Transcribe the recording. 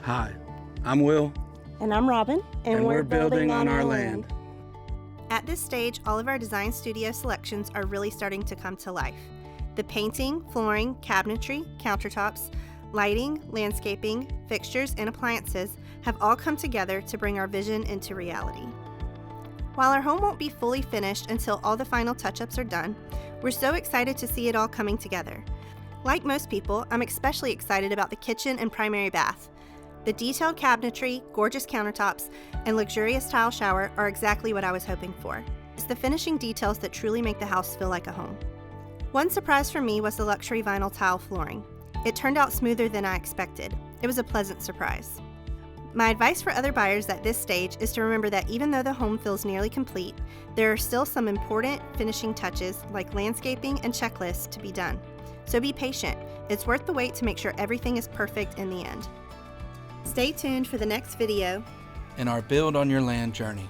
Hi, I'm Will. And I'm Robyn, And we're building on our land. At this stage, all of our design studio selections are really starting to come to life. The painting, flooring, cabinetry, countertops, lighting, landscaping, fixtures, and appliances have all come together to bring our vision into reality. While our home won't be fully finished until all the final touch-ups are done, we're so excited to see it all coming together. Like most people, I'm especially excited about the kitchen and primary bath. The detailed cabinetry, gorgeous countertops, and luxurious tile shower are exactly what I was hoping for. It's the finishing details that truly make the house feel like a home. One surprise for me was the luxury vinyl tile flooring. It turned out smoother than I expected. It was a pleasant surprise. My advice for other buyers at this stage is to remember that even though the home feels nearly complete, there are still some important finishing touches like landscaping and checklists to be done. So be patient. It's worth the wait to make sure everything is perfect in the end. Stay tuned for the next video In our Build on Your Land journey.